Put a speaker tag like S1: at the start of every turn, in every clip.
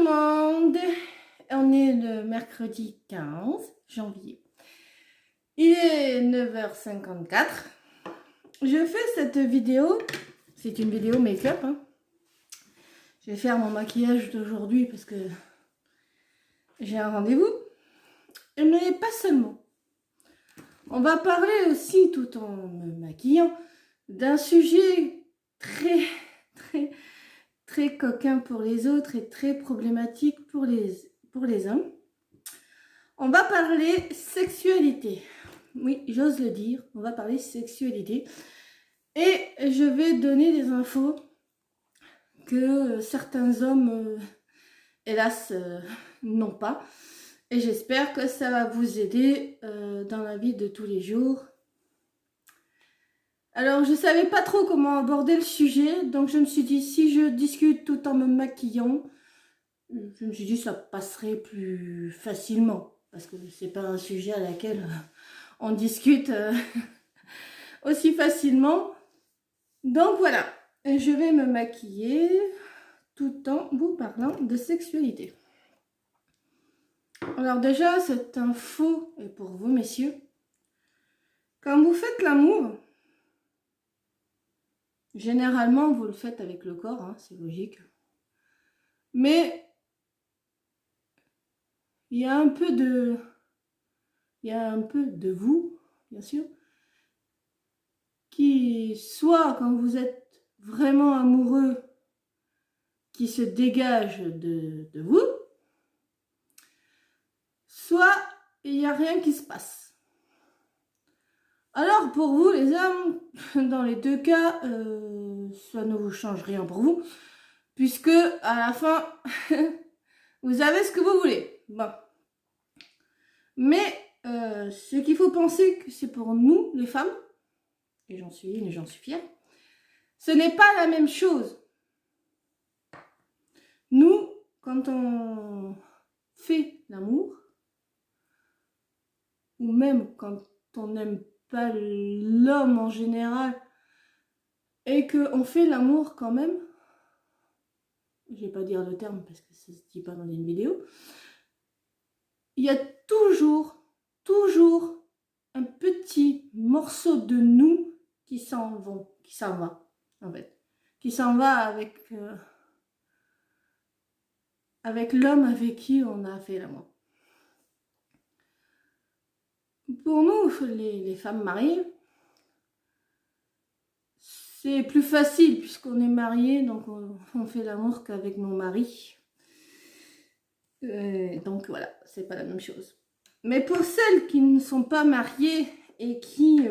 S1: le monde, on est le mercredi 15 janvier. Il est 9h54. Je fais cette vidéo, c'est une vidéo make-up. Je vais faire mon maquillage d'aujourd'hui parce que j'ai un rendez-vous. Mais pas seulement. On va parler aussi, tout en me maquillant, d'un sujet très coquin pour les autres et très problématique pour les hommes. On va parler sexualité. Oui, j'ose le dire, on va parler sexualité. Et je vais donner des infos que certains hommes, hélas, n'ont pas. Et j'espère que ça va vous aider dans la vie de tous les jours. Alors, je ne savais pas trop comment aborder le sujet, donc je me suis dit, si je discute tout en me maquillant, je me suis dit ça passerait plus facilement, parce que c'est pas un sujet à laquelle on discute aussi facilement. Donc voilà, je vais me maquiller tout en vous parlant de sexualité. Alors déjà, cette info est pour vous, messieurs. Quand vous faites l'amour, généralement, vous le faites avec le corps, c'est logique. Mais il y a un peu de vous, bien sûr, qui, soit quand vous êtes vraiment amoureux, qui se dégage de vous, soit il n'y a rien qui se passe. Alors pour vous les hommes, dans les deux cas, ça ne vous change rien pour vous, puisque à la fin, vous avez ce que vous voulez. Bon. Mais ce qu'il faut penser, que c'est pour nous, les femmes, et j'en suis une et j'en suis fière, ce n'est pas la même chose. Nous, quand on fait l'amour, ou même quand on n'aime pas l'homme en général, et qu'on fait l'amour quand même, je vais pas dire le terme parce que ça se dit pas dans une vidéo, il y a toujours un petit morceau de nous qui s'en va, en fait, qui s'en va avec l'homme avec qui on a fait l'amour. Pour nous, les femmes mariées, c'est plus facile puisqu'on est mariés, donc on fait l'amour qu'avec nos maris. Donc voilà, c'est pas la même chose. Mais pour celles qui ne sont pas mariées et qui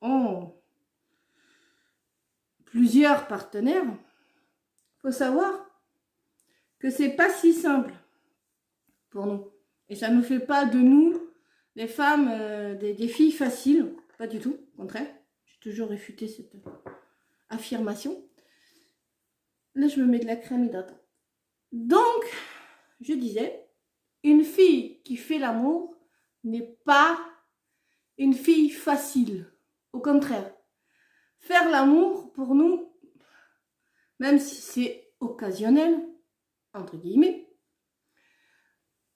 S1: ont plusieurs partenaires, il faut savoir que c'est pas si simple pour nous. Et ça ne fait pas de nous, les femmes, des filles faciles, pas du tout, au contraire. J'ai toujours réfuté cette affirmation. Là, je me mets de la crème hydratante. Donc, je disais, une fille qui fait l'amour n'est pas une fille facile. Au contraire, faire l'amour, pour nous, même si c'est occasionnel, entre guillemets,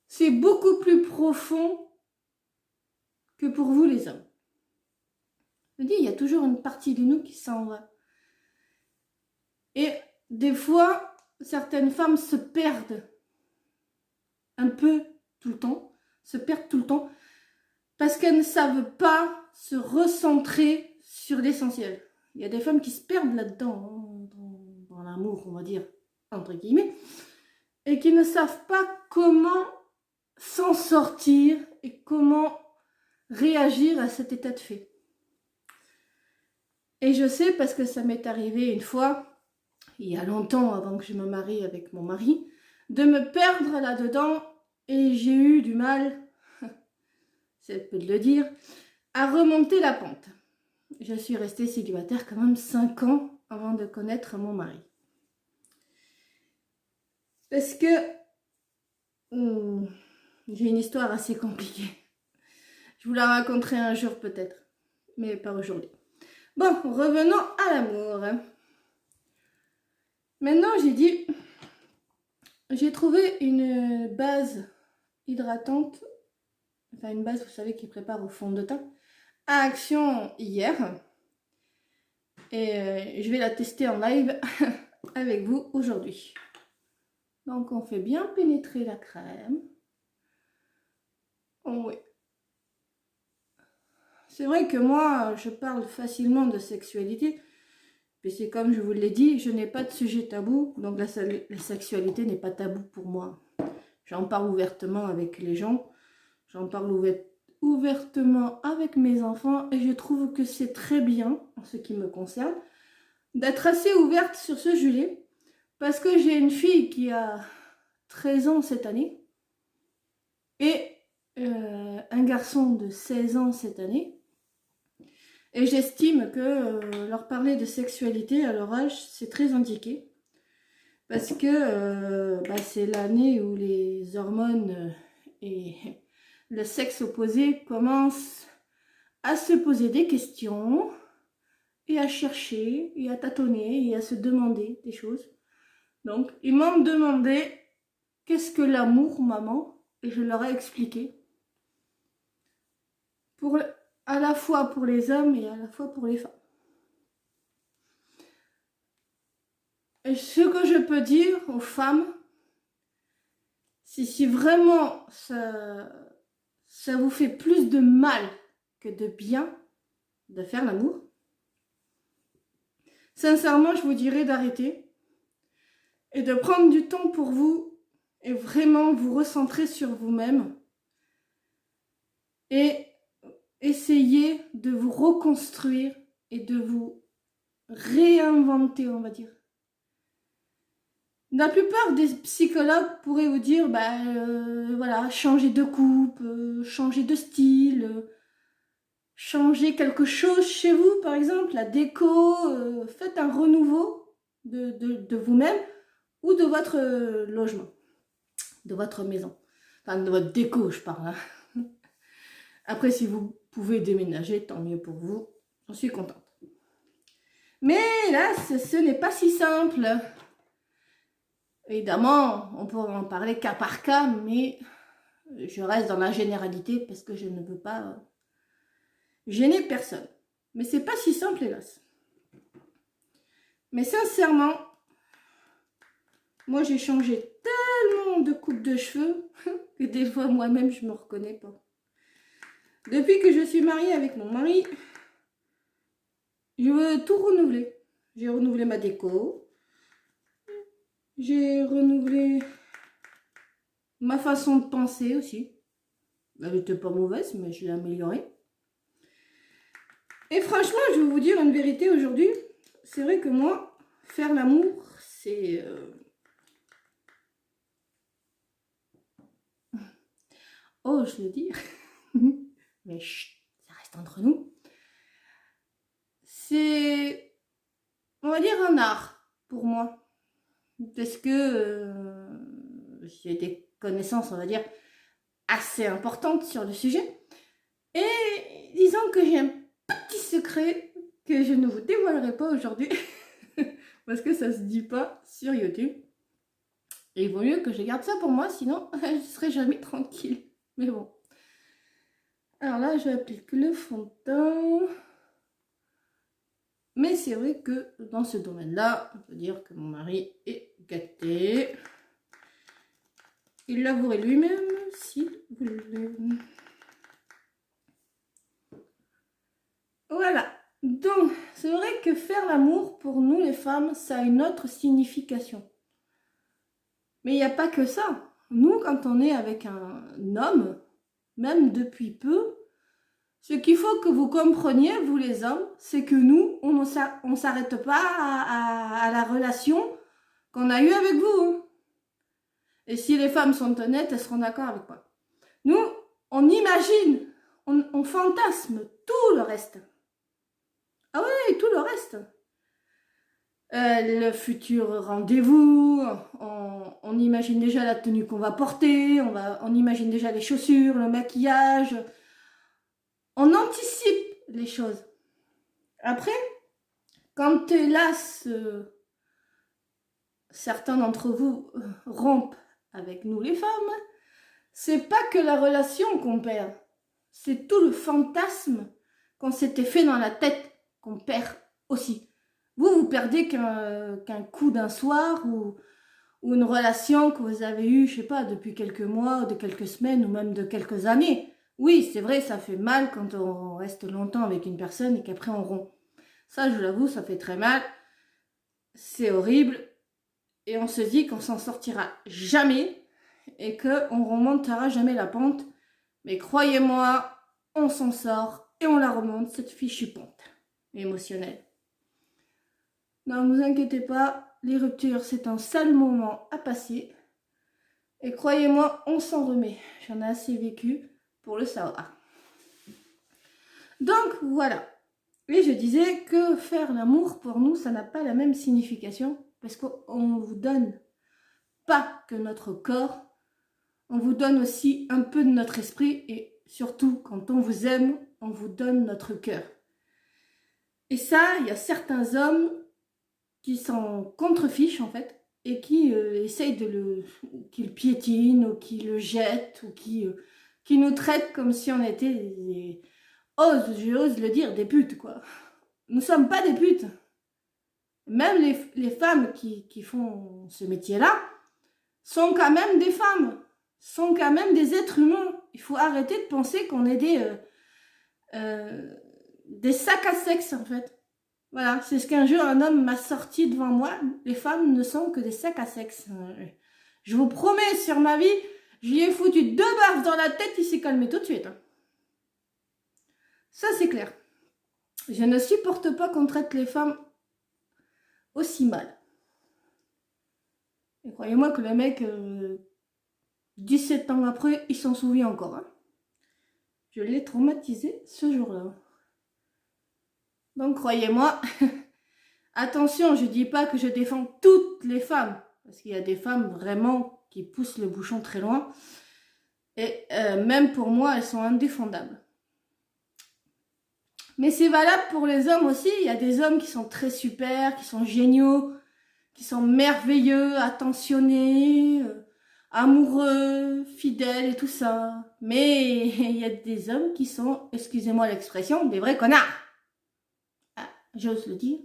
S1: c'est beaucoup plus profond que pour vous les hommes. Je dis, il y a toujours une partie de nous qui s'en va. Et des fois, certaines femmes se perdent un peu tout le temps, parce qu'elles ne savent pas se recentrer sur l'essentiel. Il y a des femmes qui se perdent là-dedans, dans l'amour, on va dire, entre guillemets, et qui ne savent pas comment s'en sortir et comment réagir à cet état de fait. Et je sais parce que ça m'est arrivé une fois, il y a longtemps avant que je me marie avec mon mari, de me perdre là-dedans et j'ai eu du mal, c'est peu de le dire, à remonter la pente. Je suis restée célibataire quand même 5 ans avant de connaître mon mari. Parce que j'ai une histoire assez compliquée. Je vous la raconterai un jour peut-être, mais pas aujourd'hui. Bon, revenons à l'amour. Maintenant, j'ai dit, j'ai trouvé une base hydratante, enfin une base, vous savez, qui prépare au fond de teint, à action hier. Et je vais la tester en live avec vous aujourd'hui. Donc on fait bien pénétrer la crème. Oh oui. C'est vrai que moi, je parle facilement de sexualité. Mais c'est comme je vous l'ai dit, je n'ai pas de sujet tabou. Donc la sexualité n'est pas tabou pour moi. J'en parle ouvertement avec les gens. J'en parle ouvertement avec mes enfants. Et je trouve que c'est très bien, en ce qui me concerne, d'être assez ouverte sur ce sujet. Parce que j'ai une fille qui a 13 ans cette année. Et un garçon de 16 ans cette année. Et j'estime que leur parler de sexualité à leur âge, c'est très indiqué. Parce que c'est l'année où les hormones et le sexe opposé commencent à se poser des questions et à chercher et à tâtonner et à se demander des choses. Donc, ils m'ont demandé qu'est-ce que l'amour, maman? Et je leur ai expliqué. À la fois pour les hommes et à la fois pour les femmes. Et ce que je peux dire aux femmes, si vraiment ça vous fait plus de mal que de bien de faire l'amour, sincèrement, je vous dirais d'arrêter et de prendre du temps pour vous et vraiment vous recentrer sur vous-même et essayer de vous reconstruire et de vous réinventer, on va dire. La plupart des psychologues pourraient vous dire, voilà, changer de coupe, changer de style, changer quelque chose chez vous, par exemple, la déco, faites un renouveau de vous-même ou de votre logement, de votre maison. Enfin, de votre déco, je parle. Hein. Après, si vous pouvez déménager, tant mieux pour vous. J'en suis contente. Mais là, ce n'est pas si simple. Évidemment, on pourrait en parler cas par cas, mais je reste dans la généralité parce que je ne veux pas gêner personne. Mais c'est pas si simple, hélas. Mais sincèrement, moi j'ai changé tellement de coupe de cheveux que des fois moi-même je me reconnais pas. Depuis que je suis mariée avec mon mari, je veux tout renouveler. J'ai renouvelé ma déco. J'ai renouvelé ma façon de penser aussi. Elle n'était pas mauvaise, mais je l'ai améliorée. Et franchement, je vais vous dire une vérité aujourd'hui. C'est vrai que moi, faire l'amour, c'est... Oh, je le dis. Mais chut, ça reste entre nous. C'est, on va dire, un art pour moi. Parce que j'ai des connaissances, on va dire, assez importantes sur le sujet. Et disons que j'ai un petit secret que je ne vous dévoilerai pas aujourd'hui. Parce que ça se dit pas sur YouTube. Et il vaut mieux que je garde ça pour moi, sinon je ne serai jamais tranquille. Mais bon. Alors là, j'applique le fond de teint. Mais c'est vrai que dans ce domaine-là, on peut dire que mon mari est gâté. Il l'avouerait lui-même si vous voulez. Voilà. Donc, c'est vrai que faire l'amour, pour nous les femmes, ça a une autre signification. Mais il n'y a pas que ça. Nous, quand on est avec un homme, même depuis peu, ce qu'il faut que vous compreniez, vous les hommes, c'est que nous, on ne s'arrête pas à la relation qu'on a eue avec vous. Et si les femmes sont honnêtes, elles seront d'accord avec moi. Nous, on imagine, on fantasme tout le reste. Ah oui, tout le reste. Le futur rendez-vous, on imagine déjà la tenue qu'on va porter, on imagine déjà les chaussures, le maquillage. On anticipe les choses. Après, quand hélas certains d'entre vous rompent avec nous les femmes, c'est pas que la relation qu'on perd, c'est tout le fantasme qu'on s'était fait dans la tête qu'on perd aussi. Vous perdez qu'un coup d'un soir ou une relation que vous avez eue, je sais pas, depuis quelques mois, ou de quelques semaines, ou même de quelques années. Oui, c'est vrai, ça fait mal quand on reste longtemps avec une personne et qu'après on rompt. Ça, je l'avoue, ça fait très mal. C'est horrible. Et on se dit qu'on s'en sortira jamais et qu'on remontera jamais la pente. Mais croyez-moi, on s'en sort et on la remonte, cette fichue pente émotionnelle. Non, ne vous inquiétez pas, les ruptures, c'est un sale moment à passer. Et croyez-moi, on s'en remet. J'en ai assez vécu pour le savoir. Donc, voilà. Et je disais que faire l'amour, pour nous, ça n'a pas la même signification. Parce qu'on vous donne pas que notre corps, on vous donne aussi un peu de notre esprit. Et surtout, quand on vous aime, on vous donne notre cœur. Et ça, il y a certains hommes qui s'en contrefichent, en fait, et qui essayent qui le piétinent, ou qui le jettent, ou qui nous traitent comme si on était j'ose le dire, des putes, quoi. Nous ne sommes pas des putes. Même les femmes qui font ce métier-là sont quand même des femmes, sont quand même des êtres humains. Il faut arrêter de penser qu'on est des sacs à sexe, en fait. Voilà, c'est ce qu'un jour un homme m'a sorti devant moi. Les femmes ne sont que des sacs à sexe. Je vous promets, sur ma vie, je lui ai foutu 2 baffes dans la tête, il s'est calmé tout de suite. Ça, c'est clair. Je ne supporte pas qu'on traite les femmes aussi mal. Et croyez-moi que le mec, 17 ans après, il s'en souvient encore. Hein. Je l'ai traumatisé ce jour-là. Donc, croyez-moi, attention, je ne dis pas que je défends toutes les femmes. Parce qu'il y a des femmes vraiment qui poussent le bouchon très loin. Et même pour moi, elles sont indéfendables. Mais c'est valable pour les hommes aussi. Il y a des hommes qui sont très super, qui sont géniaux, qui sont merveilleux, attentionnés, amoureux, fidèles et tout ça. Mais il y a des hommes qui sont, excusez-moi l'expression, des vrais connards. Ah, j'ose le dire.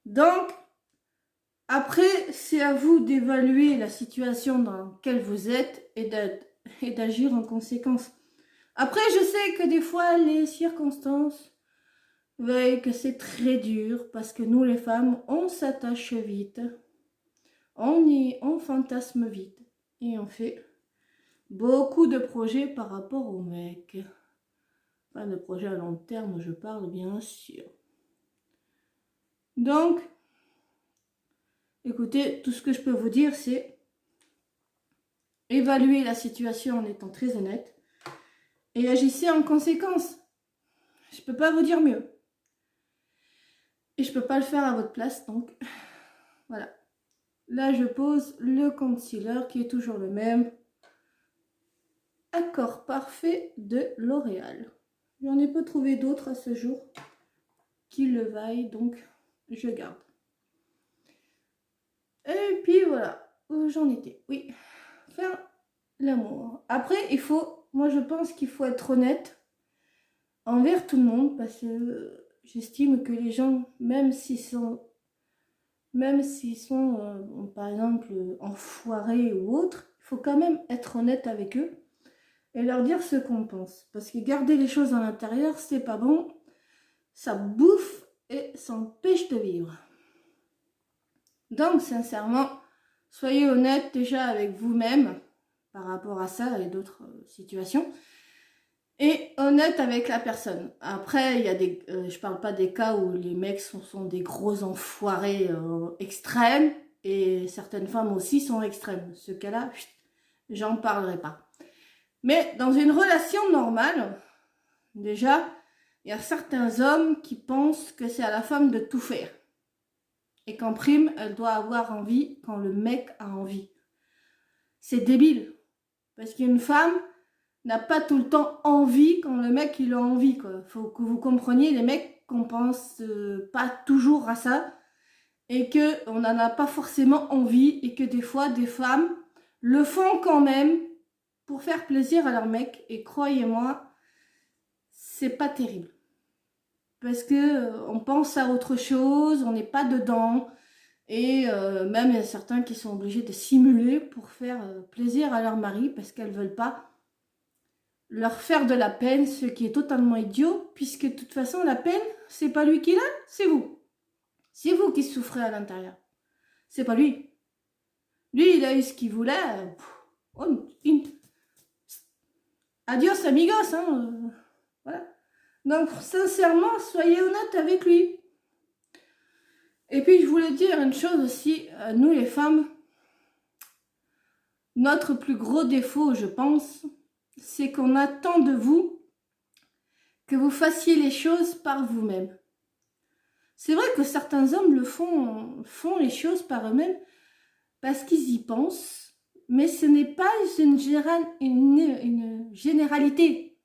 S1: Donc, après, c'est à vous d'évaluer la situation dans laquelle vous êtes et d'agir en conséquence. Après, je sais que des fois, les circonstances veulent que c'est très dur parce que nous, les femmes, on s'attache vite, on fantasme vite et on fait beaucoup de projets par rapport aux mecs. Enfin, de projets à long terme, je parle bien sûr. Donc, écoutez, tout ce que je peux vous dire, c'est évaluer la situation en étant très honnête et agissez en conséquence. Je peux pas vous dire mieux. Et je peux pas le faire à votre place, donc voilà. Là, je pose le concealer qui est toujours le même. Accord parfait de L'Oréal. J'en ai pas trouvé d'autres à ce jour qui le vaillent, donc je garde. Et puis voilà, où j'en étais. Oui, faire l'amour. Après, moi je pense qu'il faut être honnête envers tout le monde parce que j'estime que les gens, même s'ils sont par exemple enfoirés ou autres, il faut quand même être honnête avec eux et leur dire ce qu'on pense. Parce que garder les choses à l'intérieur, c'est pas bon, ça bouffe et ça empêche de vivre. Donc sincèrement, soyez honnête déjà avec vous-même par rapport à ça et d'autres situations. Et honnête avec la personne. Après, il y a je parle pas des cas où les mecs sont des gros enfoirés extrêmes et certaines femmes aussi sont extrêmes. Ce cas-là, j'en parlerai pas. Mais dans une relation normale, déjà, il y a certains hommes qui pensent que c'est à la femme de tout faire. Et qu'en prime, elle doit avoir envie quand le mec a envie. C'est débile. Parce qu'une femme n'a pas tout le temps envie quand le mec il a envie, quoi. Faut que vous compreniez, les mecs qu'on pense pas toujours à ça et qu'on n'en a pas forcément envie et que des fois, des femmes le font quand même pour faire plaisir à leur mec. Et croyez-moi, c'est pas terrible. Parce que on pense à autre chose, on n'est pas dedans. Et même il y a certains qui sont obligés de simuler pour faire plaisir à leur mari parce qu'elles veulent pas leur faire de la peine, ce qui est totalement idiot, puisque de toute façon la peine, c'est pas lui qui l'a, c'est vous. C'est vous qui souffrez à l'intérieur. C'est pas lui. Lui, il a eu ce qu'il voulait. Adios amigos, hein. Voilà. Donc, sincèrement, soyez honnête avec lui. Et puis, je voulais dire une chose aussi, nous les femmes, notre plus gros défaut, je pense, c'est qu'on attend de vous que vous fassiez les choses par vous-même. C'est vrai que certains hommes font les choses par eux-mêmes parce qu'ils y pensent, mais ce n'est pas une généralité.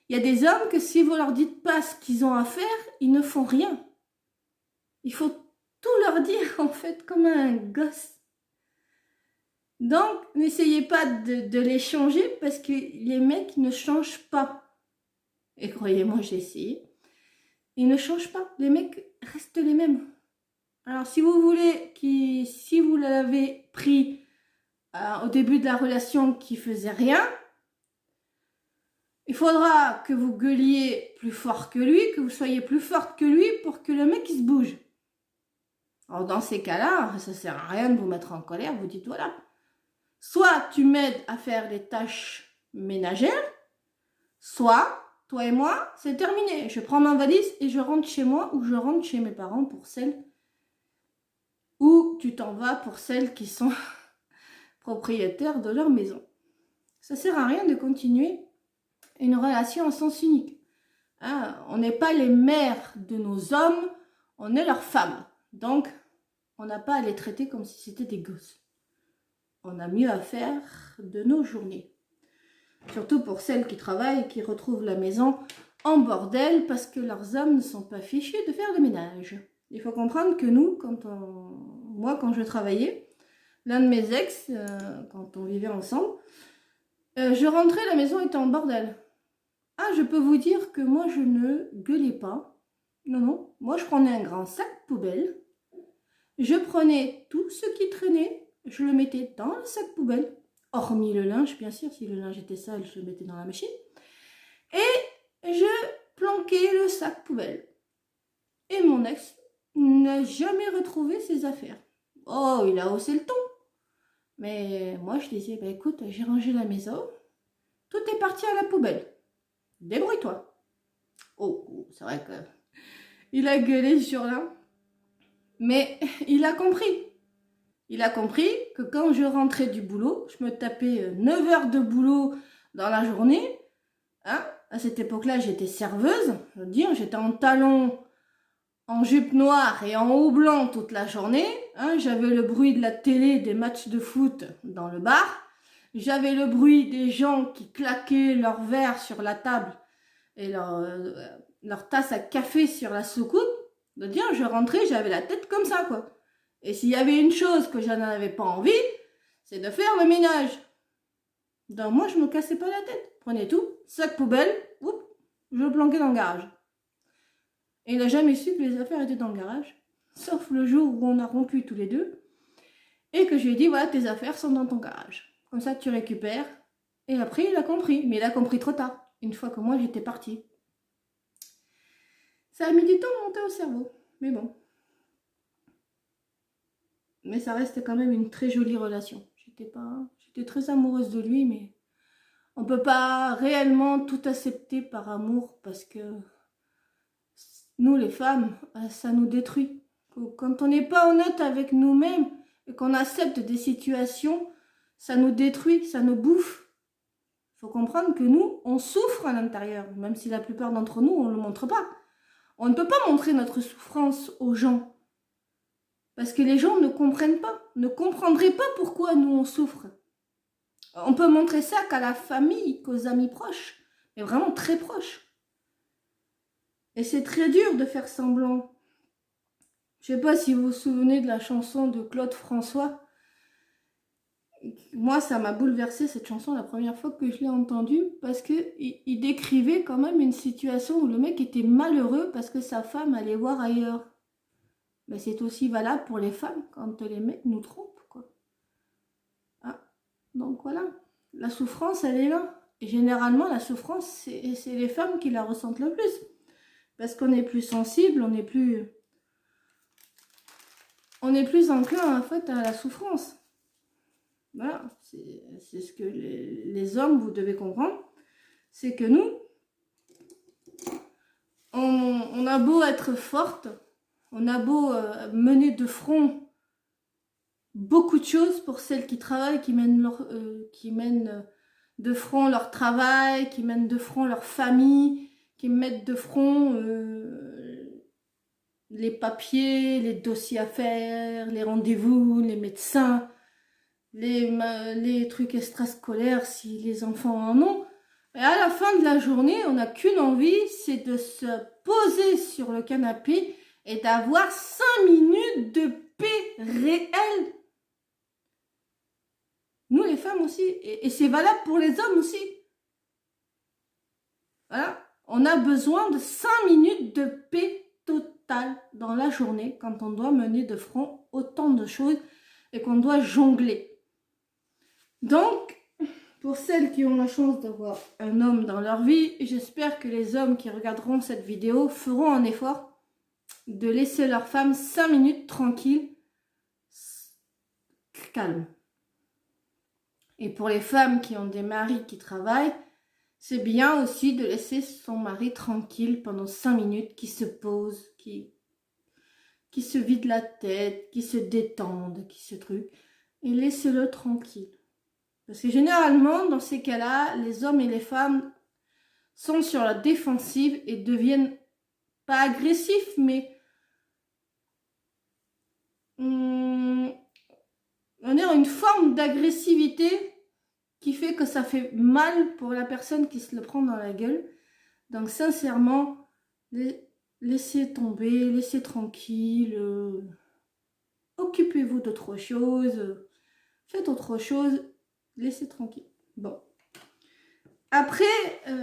S1: Il y a des hommes que si vous leur dites pas ce qu'ils ont à faire, ils ne font rien. Il faut tout leur dire en fait comme un gosse. Donc n'essayez pas de les changer parce que les mecs ne changent pas. Et croyez-moi, j'ai essayé. Ils ne changent pas. Les mecs restent les mêmes. Alors si vous voulez, si vous l'avez pris au début de la relation qui faisait rien, il faudra que vous gueuliez plus fort que lui, que vous soyez plus forte que lui pour que le mec il se bouge. Alors dans ces cas-là, ça sert à rien de vous mettre en colère, vous dites voilà. Soit tu m'aides à faire les tâches ménagères, soit toi et moi, c'est terminé. Je prends ma valise et je rentre chez moi ou je rentre chez mes parents pour celles où tu t'en vas pour celles qui sont propriétaires de leur maison. Ça sert à rien de continuer une relation en sens unique. Hein, on n'est pas les mères de nos hommes, on est leurs femmes. Donc, on n'a pas à les traiter comme si c'était des gosses. On a mieux à faire de nos journées. Surtout pour celles qui travaillent et qui retrouvent la maison en bordel parce que leurs hommes ne sont pas fichus de faire le ménage. Il faut comprendre que nous, moi quand je travaillais, l'un de mes ex, quand on vivait ensemble, je rentrais, la maison était en bordel. Ah, je peux vous dire que moi je ne gueulais pas. Non, non, moi je prenais un grand sac poubelle, je prenais tout ce qui traînait, je le mettais dans le sac poubelle, hormis le linge, bien sûr, si le linge était sale, je le mettais dans la machine, et je planquais le sac poubelle. Et mon ex n'a jamais retrouvé ses affaires. Oh, il a haussé le ton. Mais moi, je disais, bah, écoute, j'ai rangé la maison, tout est parti à la poubelle. Débrouille-toi. Oh, c'est vrai que il a gueulé ce jour-là. Mais il a compris. Il a compris que quand je rentrais du boulot, je me tapais 9 heures de boulot dans la journée. Hein, à cette époque-là, j'étais serveuse. Je veux dire, j'étais en talons, en jupe noire et en haut blanc toute la journée. Hein, j'avais le bruit de la télé, des matchs de foot dans le bar. J'avais le bruit des gens qui claquaient leurs verres sur la table et leur tasse à café sur la soucoupe. De dire, je rentrais, j'avais la tête comme ça, quoi. Et s'il y avait une chose que je n'avais pas envie, c'est de faire le ménage. Donc moi, je me cassais pas la tête. Prenez tout, sac poubelle, oups, je le planquais dans le garage. Et il n'a jamais su que les affaires étaient dans le garage, sauf le jour où on a rompu tous les deux, et que je lui ai dit, voilà, tes affaires sont dans ton garage. Comme ça, tu récupères. Et après, il a compris, mais il a compris trop tard, une fois que moi, j'étais partie. Ça a mis du temps à monter au cerveau, mais bon. Mais ça reste quand même une très jolie relation. J'étais très amoureuse de lui, mais on ne peut pas réellement tout accepter par amour parce que nous, les femmes, ça nous détruit. Quand on n'est pas honnête avec nous-mêmes et qu'on accepte des situations, ça nous détruit, ça nous bouffe. Il faut comprendre que nous, on souffre à l'intérieur, même si la plupart d'entre nous, on ne le montre pas. On ne peut pas montrer notre souffrance aux gens. Parce que les gens ne comprennent pas, ne comprendraient pas pourquoi nous on souffre. On peut montrer ça qu'à la famille, qu'aux amis proches, mais vraiment très proches. Et c'est très dur de faire semblant. Je sais pas si vous vous souvenez de la chanson de Claude François. Moi, ça m'a bouleversée cette chanson la première fois que je l'ai entendue parce qu'il décrivait quand même une situation où le mec était malheureux parce que sa femme allait voir ailleurs. Mais c'est aussi valable pour les femmes quand les mecs nous trompent, quoi. Ah, donc voilà, la souffrance, elle est là. Et généralement, la souffrance, c'est les femmes qui la ressentent le plus. Parce qu'on est plus sensible, on est plus enclin en fait à la souffrance. Voilà, c'est ce que les hommes, vous devez comprendre. C'est que nous, on a beau être forte, on a beau mener de front beaucoup de choses pour celles qui travaillent, qui mènent de front leur travail, qui mènent de front leur famille, qui mettent de front les papiers, les dossiers à faire, les rendez-vous, les médecins, les trucs extrascolaires si les enfants en ont. Et à la fin de la journée, on n'a qu'une envie, c'est de se poser sur le canapé et d'avoir 5 minutes de paix réelle. Nous les femmes aussi, et c'est valable pour les hommes aussi. Voilà, on a besoin de 5 minutes de paix totale dans la journée quand on doit mener de front autant de choses et qu'on doit jongler. Donc, pour celles qui ont la chance d'avoir un homme dans leur vie, j'espère que les hommes qui regarderont cette vidéo feront un effort de laisser leur femme 5 minutes tranquille, calme. Et pour les femmes qui ont des maris qui travaillent, c'est bien aussi de laisser son mari tranquille pendant 5 minutes, qui se pose, qui se vide la tête, qui se détende, qui se truc, et laissez-le tranquille. Parce que généralement, dans ces cas-là, les hommes et les femmes sont sur la défensive et deviennent pas agressifs, mais on a une forme d'agressivité qui fait que ça fait mal pour la personne qui se le prend dans la gueule. Donc sincèrement, laissez tomber, laissez tranquille, occupez-vous d'autre chose, faites autre chose, laissez tranquille. Bon. Après,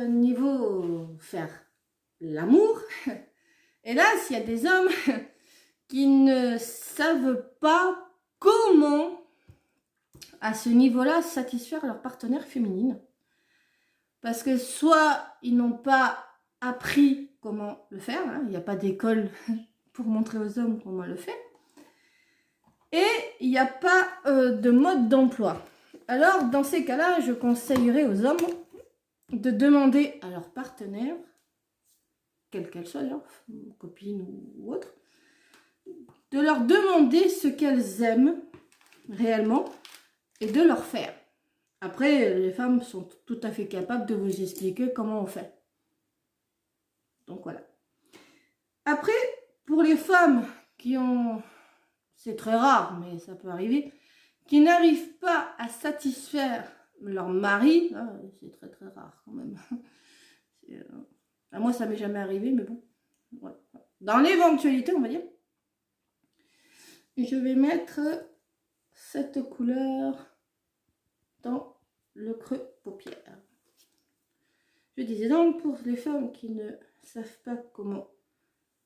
S1: niveau faire l'amour, hélas, il y a des hommes qui ne savent pas comment, à ce niveau-là, satisfaire leur partenaire féminine. Parce que soit ils n'ont pas appris comment le faire, hein, il n'y a pas d'école pour montrer aux hommes comment le faire, et il n'y a pas de mode d'emploi. Alors, dans ces cas-là, je conseillerais aux hommes de demander à leur partenaire, quelle qu'elle soit, leur copine ou autre, de leur demander ce qu'elles aiment réellement et de leur faire. Après, les femmes sont tout à fait capables de vous expliquer comment on fait. Donc voilà. Après, pour les femmes qui ont, c'est très rare, mais ça peut arriver, qui n'arrivent pas à satisfaire leur mari, c'est très très rare quand même. À moi, ça m'est jamais arrivé, mais bon. Ouais. Dans l'éventualité, on va dire. Je vais mettre cette couleur dans le creux paupière. Je disais donc, pour les femmes qui ne savent pas comment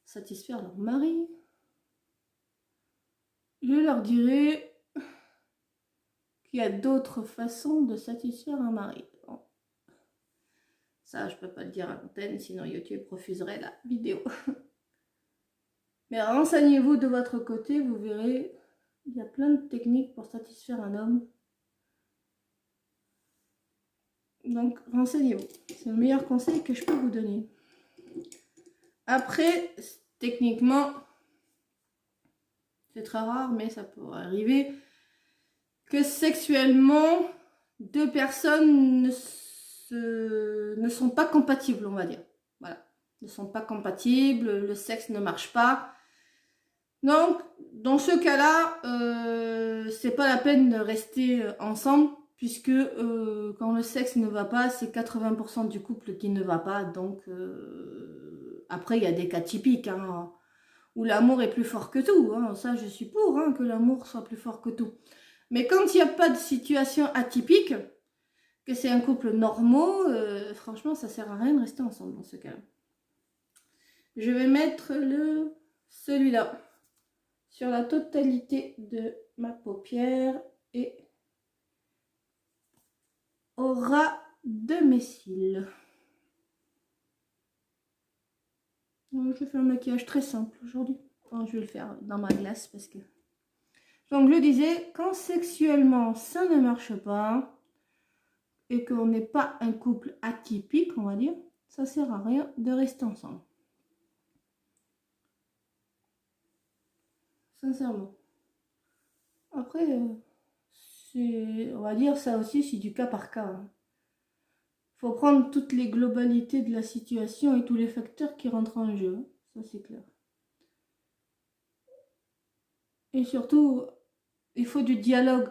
S1: satisfaire leur mari, je leur dirais qu'il y a d'autres façons de satisfaire un mari. Bon. Ça, je peux pas le dire à l'antenne, sinon YouTube refuserait la vidéo. Mais renseignez-vous de votre côté, vous verrez, il y a plein de techniques pour satisfaire un homme. Donc, renseignez-vous. C'est le meilleur conseil que je peux vous donner. Après, techniquement, c'est très rare, mais ça pourrait arriver que sexuellement, deux personnes ne sont pas compatibles, on va dire. Voilà. Ne sont pas compatibles, le sexe ne marche pas. Donc, dans ce cas-là, c'est pas la peine de rester ensemble, puisque quand le sexe ne va pas, c'est 80% du couple qui ne va pas. Donc, après, il y a des cas typiques, hein, où l'amour est plus fort que tout. Hein. Ça, je suis pour, hein, que l'amour soit plus fort que tout. Mais quand il n'y a pas de situation atypique, que c'est un couple normal, franchement, ça sert à rien de rester ensemble dans ce cas-là. Je vais mettre celui-là sur la totalité de ma paupière et au ras de mes cils. Je fais un maquillage très simple aujourd'hui. Je vais le faire dans ma glace parce que... Donc je disais, quand sexuellement ça ne marche pas et qu'on n'est pas un couple atypique, on va dire, ça sert à rien de rester ensemble. Sincèrement. Après, on va dire ça aussi, c'est du cas par cas. Hein. Faut prendre toutes les globalités de la situation et tous les facteurs qui rentrent en jeu. Ça, c'est clair. Et surtout, il faut du dialogue.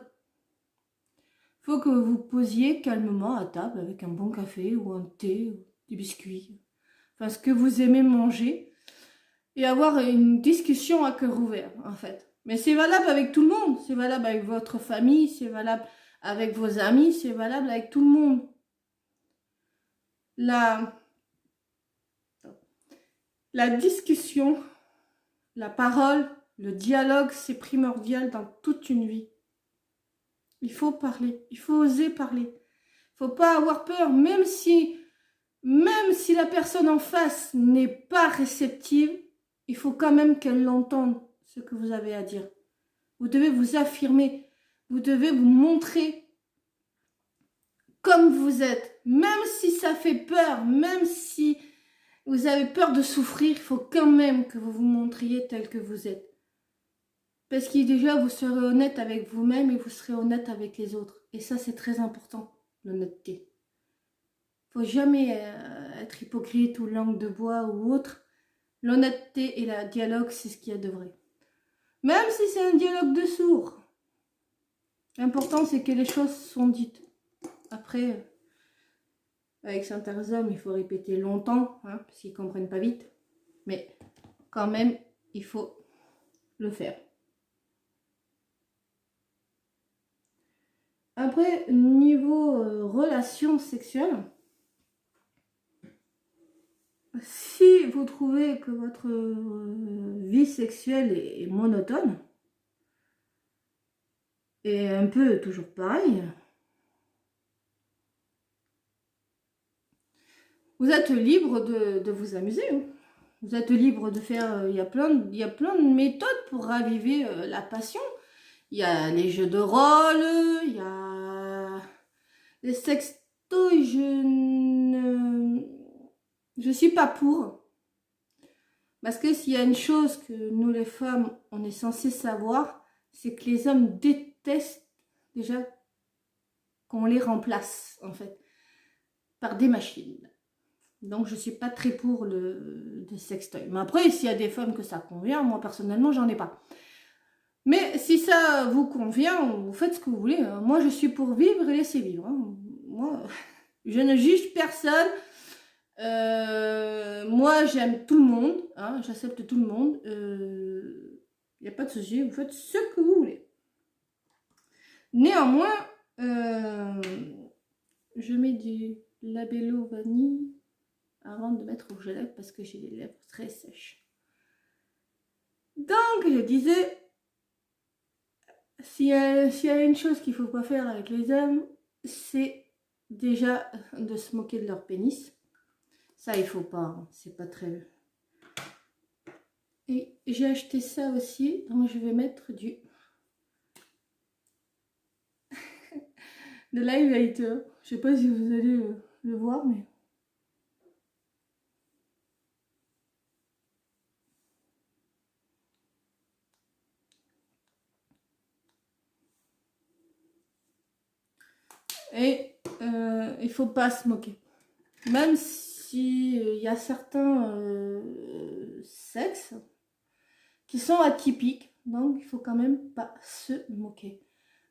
S1: Il faut que vous posiez calmement à table avec un bon café ou un thé, ou des biscuits. Enfin, ce que vous aimez manger. Et avoir une discussion à cœur ouvert, en fait. Mais c'est valable avec tout le monde. C'est valable avec votre famille, c'est valable avec vos amis, c'est valable avec tout le monde. La discussion, la parole, le dialogue, c'est primordial dans toute une vie. Il faut parler, il faut oser parler. Il ne faut pas avoir peur, même si la personne en face n'est pas réceptive, il faut quand même qu'elle l'entende, ce que vous avez à dire. Vous devez vous affirmer, vous devez vous montrer comme vous êtes. Même si ça fait peur, même si vous avez peur de souffrir, il faut quand même que vous vous montriez tel que vous êtes. Parce que déjà, vous serez honnête avec vous-même et vous serez honnête avec les autres. Et ça, c'est très important, l'honnêteté. Il ne faut jamais être hypocrite ou langue de bois ou autre. L'honnêteté et le dialogue, c'est ce qu'il y a de vrai. Même si c'est un dialogue de sourds. L'important, c'est que les choses sont dites. Après, avec certains hommes, il faut répéter longtemps, hein, parce qu'ils ne comprennent pas vite. Mais quand même, il faut le faire. Après, niveau relations sexuelles, si vous trouvez que votre vie sexuelle est monotone, et un peu toujours pareil, vous êtes libre de vous amuser. Hein. Vous êtes libre de faire... Il y a plein de méthodes pour raviver la passion. Il y a les jeux de rôle, il y a les sextoys, je suis pas pour. Parce que s'il y a une chose que nous les femmes, on est censé savoir, c'est que les hommes détestent déjà qu'on les remplace, en fait, par des machines. Donc, je ne suis pas très pour le sextoy. Mais après, s'il y a des femmes que ça convient, moi, personnellement, j'en ai pas. Mais si ça vous convient, vous faites ce que vous voulez. Moi, je suis pour vivre et laisser vivre. Hein. Moi, je ne juge personne. Moi, j'aime tout le monde. Hein, j'accepte tout le monde. Il n'y a pas de souci. Vous faites ce que vous voulez. Néanmoins, je mets du labello vanille avant de mettre au rouge à lèvres parce que j'ai les lèvres très sèches. Donc, je disais... S'il y a une chose qu'il ne faut pas faire avec les hommes, c'est déjà de se moquer de leur pénis. Ça, il ne faut pas, hein, c'est pas très... Et j'ai acheté ça aussi, donc je vais mettre du... de l'highlighter. Je sais pas si vous allez le voir, mais... Et il faut pas se moquer. Même si il y a certains sexes qui sont atypiques, donc il faut quand même pas se moquer.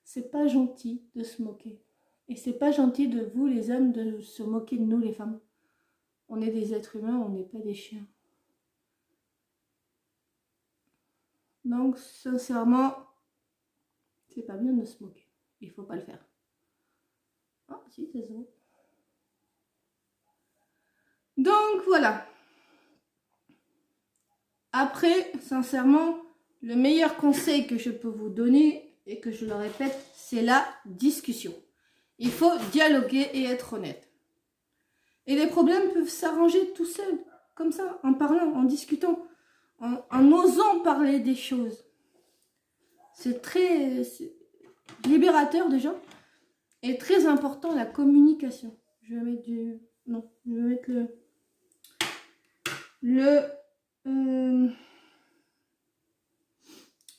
S1: C'est pas gentil de se moquer. Et c'est pas gentil de vous les hommes de se moquer de nous les femmes. On est des êtres humains, on n'est pas des chiens. Donc, sincèrement, c'est pas bien de se moquer. Il faut pas le faire. Ah, si, c'est ça. Donc, voilà. Après, sincèrement, le meilleur conseil que je peux vous donner, et que je le répète, c'est la discussion. Il faut dialoguer et être honnête. Et les problèmes peuvent s'arranger tout seuls, comme ça, en parlant, en discutant, en osant parler des choses. C'est très libérateur déjà, et très important la communication. Je vais mettre du... Non, je vais mettre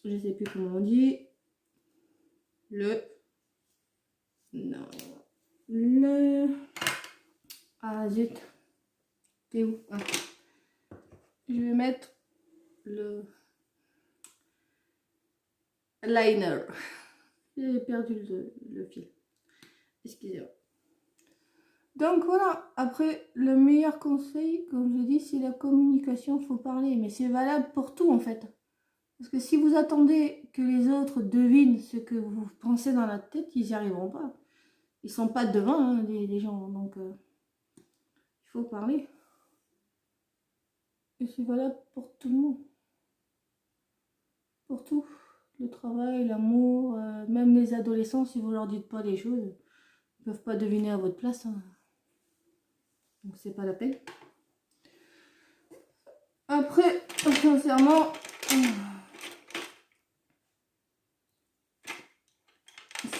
S1: je sais plus comment on dit. Non. Ah, zut. T'es où? Ah. Je vais mettre le liner. J'ai perdu le fil. Excusez-moi. Donc voilà, après, le meilleur conseil, comme je dis, c'est la communication, il faut parler. Mais c'est valable pour tout en fait. Parce que si vous attendez que les autres devinent ce que vous pensez dans la tête, ils n'y arriveront pas. Ils sont pas devant, hein, les gens. Donc, il faut parler. Et c'est valable pour tout le monde. Pour tout. Le travail, l'amour, même les adolescents, si vous leur dites pas les choses, ils peuvent pas deviner à votre place. Hein. Donc, c'est pas la peine. Après, sincèrement...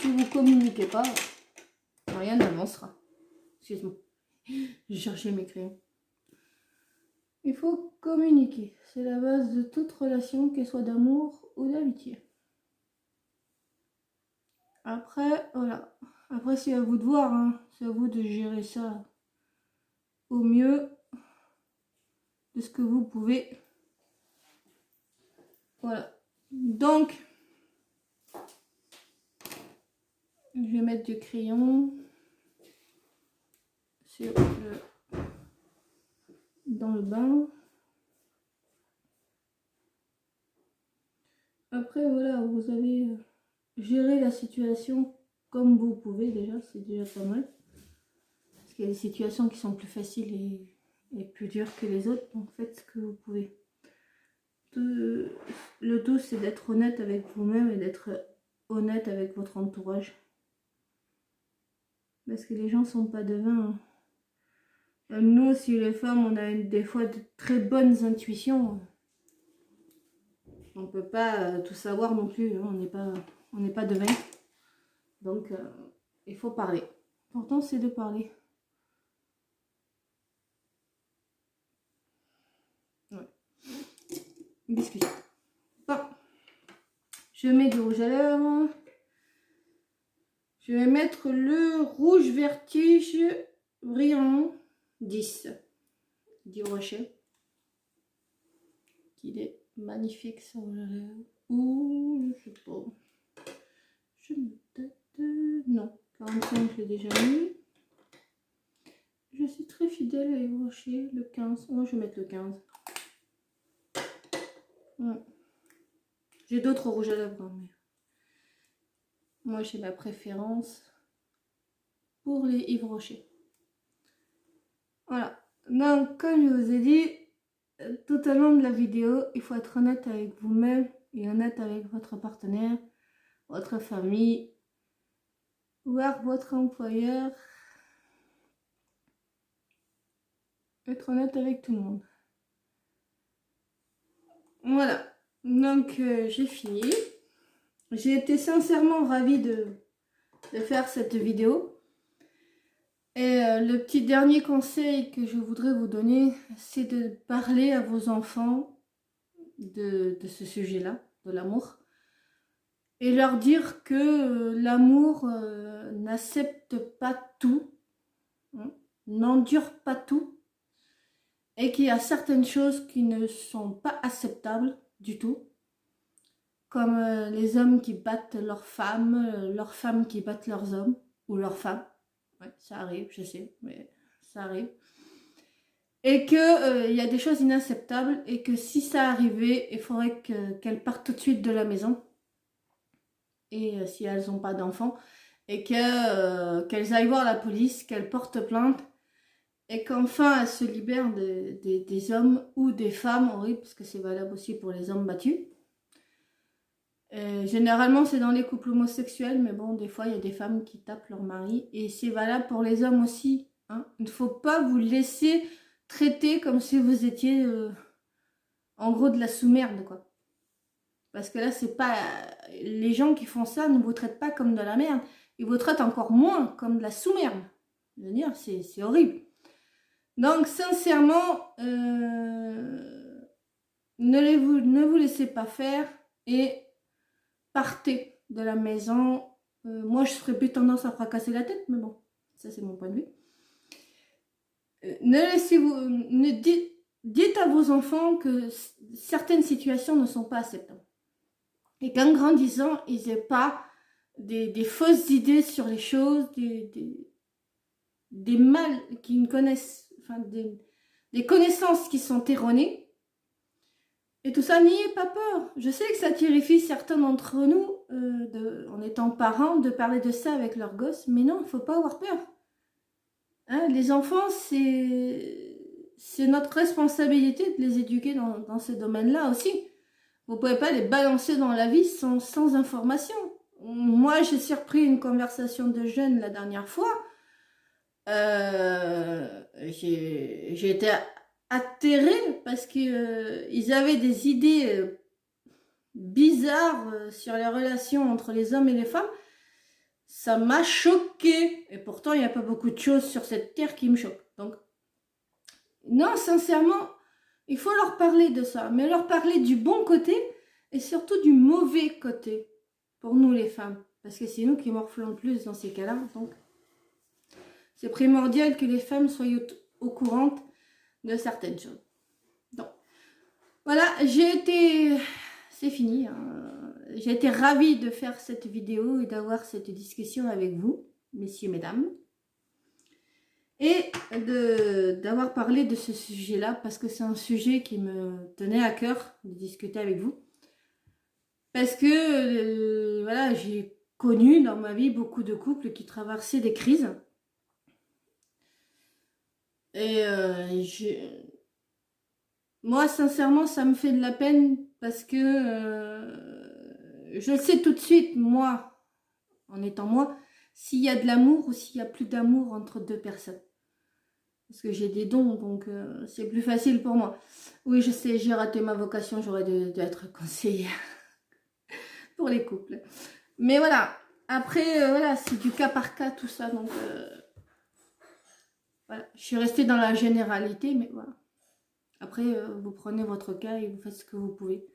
S1: Si vous communiquez pas, rien n'avancera. Excuse-moi. J'ai cherché mes crayons. Il faut communiquer. C'est la base de toute relation, qu'elle soit d'amour ou d'amitié. Après, voilà. Après, c'est à vous de voir. Hein. C'est à vous de gérer ça au mieux de ce que vous pouvez. Voilà. Donc, je vais mettre du crayon dans le bain. Après, voilà, vous avez géré la situation comme vous pouvez déjà, c'est déjà pas mal. Parce qu'il y a des situations qui sont plus faciles et plus dures que les autres, donc faites ce que vous pouvez. Le tout, c'est d'être honnête avec vous-même et d'être honnête avec votre entourage. Parce que les gens sont pas devins. Hein. Nous, si les femmes, on a des fois de très bonnes intuitions, on peut pas tout savoir non plus. Hein. On n'est pas devins. Donc, il faut parler. L'important, c'est de parler. Ouais. Biscuit. Bon. Je mets du rouge à lèvres. Je vais mettre le rouge vertige brillant 10 du Rocher. Qu'il est magnifique sur la lèvre. Ou je sais pas. Je me tête. Non, 45 je l'ai déjà mis. Je suis très fidèle à Yves Rocher. Le 15. Moi je vais mettre le 15. Ouais. J'ai d'autres rouges à lèvres, mais moi j'ai ma préférence pour les Yves Rocher. Voilà. Donc comme je vous ai dit tout au long de la vidéo, il faut être honnête avec vous-même et honnête avec votre partenaire, votre famille, voire votre employeur. Être honnête avec tout le monde. Voilà. Donc j'ai fini. J'ai été sincèrement ravie de faire cette vidéo. Et le petit dernier conseil que je voudrais vous donner, c'est de parler à vos enfants de ce sujet-là, de l'amour. Et leur dire que l'amour n'accepte pas tout, hein, n'endure pas tout. Et qu'il y a certaines choses qui ne sont pas acceptables du tout. Comme les hommes qui battent leurs femmes qui battent leurs hommes ou leurs femmes. Ouais, ça arrive, je sais, mais ça arrive. et que y a des choses inacceptables et que si ça arrivait, il faudrait qu'elles partent tout de suite de la maison. Et si elles n'ont pas d'enfants, et qu'elles aillent voir la police, qu'elles portent plainte, et qu'enfin elles se libèrent des hommes ou des femmes, oui, parce que c'est valable aussi pour les hommes battus. Généralement, c'est dans les couples homosexuels, mais bon, des fois, il y a des femmes qui tapent leur mari, et c'est valable pour les hommes aussi. Hein. Il ne faut pas vous laisser traiter comme si vous étiez, en gros, de la sous-merde, quoi. Parce que là, c'est pas... Les gens qui font ça ne vous traitent pas comme de la merde. Ils vous traitent encore moins comme de la sous-merde. Je veux dire, c'est horrible. Donc, sincèrement, ne vous laissez pas faire et partez de la maison. Moi, je serais plus tendance à fracasser la tête, mais bon, ça, c'est mon point de vue. Dites à vos enfants que certaines situations ne sont pas acceptables. Et qu'en grandissant, ils n'aient pas des fausses idées sur les choses, des mal qu'ils ne connaissent, enfin des connaissances qui sont erronées. Et tout ça, n'ayez pas peur. Je sais que ça terrifie certains d'entre nous, en étant parents, de parler de ça avec leurs gosses, mais non, il ne faut pas avoir peur. Hein, les enfants, c'est notre responsabilité de les éduquer dans ces domaines-là aussi. Vous ne pouvez pas les balancer dans la vie sans information. Moi, j'ai surpris une conversation de jeunes la dernière fois. J'ai été atterrée parce qu'ils avaient des idées bizarres sur les relations entre les hommes et les femmes. Ça m'a choquée. Et pourtant, il n'y a pas beaucoup de choses sur cette terre qui me choquent. Donc, non, sincèrement, il faut leur parler de ça. Mais leur parler du bon côté et surtout du mauvais côté. Pour nous, les femmes. Parce que c'est nous qui morflons le plus dans ces cas-là. Donc, c'est primordial que les femmes soient au courant de certaines choses. Donc, voilà, c'est fini. Hein. J'ai été ravie de faire cette vidéo et d'avoir cette discussion avec vous, messieurs, mesdames. Et d'avoir parlé de ce sujet-là, parce que c'est un sujet qui me tenait à cœur de discuter avec vous. Parce que, voilà, j'ai connu dans ma vie beaucoup de couples qui traversaient des crises. Et moi, sincèrement, ça me fait de la peine parce que je le sais tout de suite, moi, en étant moi, s'il y a de l'amour ou s'il n'y a plus d'amour entre deux personnes. Parce que j'ai des dons, donc c'est plus facile pour moi. Oui, je sais, j'ai raté ma vocation, j'aurais dû être conseillère pour les couples. Mais voilà, après, voilà, c'est du cas par cas, tout ça, donc... Voilà, je suis restée dans la généralité, mais voilà. Après, vous prenez votre cas et vous faites ce que vous pouvez.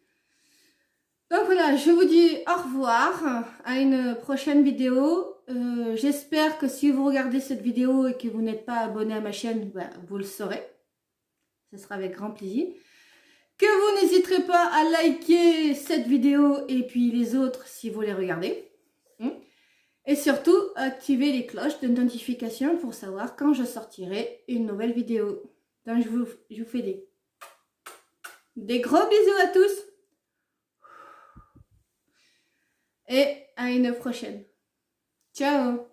S1: Donc voilà, je vous dis au revoir, à une prochaine vidéo. J'espère que si vous regardez cette vidéo et que vous n'êtes pas abonné à ma chaîne, bah, vous le saurez. Ce sera avec grand plaisir. Que vous n'hésiterez pas à liker cette vidéo et puis les autres si vous les regardez. Et surtout, activez les cloches de notification pour savoir quand je sortirai une nouvelle vidéo. Donc, je vous fais des gros bisous à tous. Et à une prochaine. Ciao!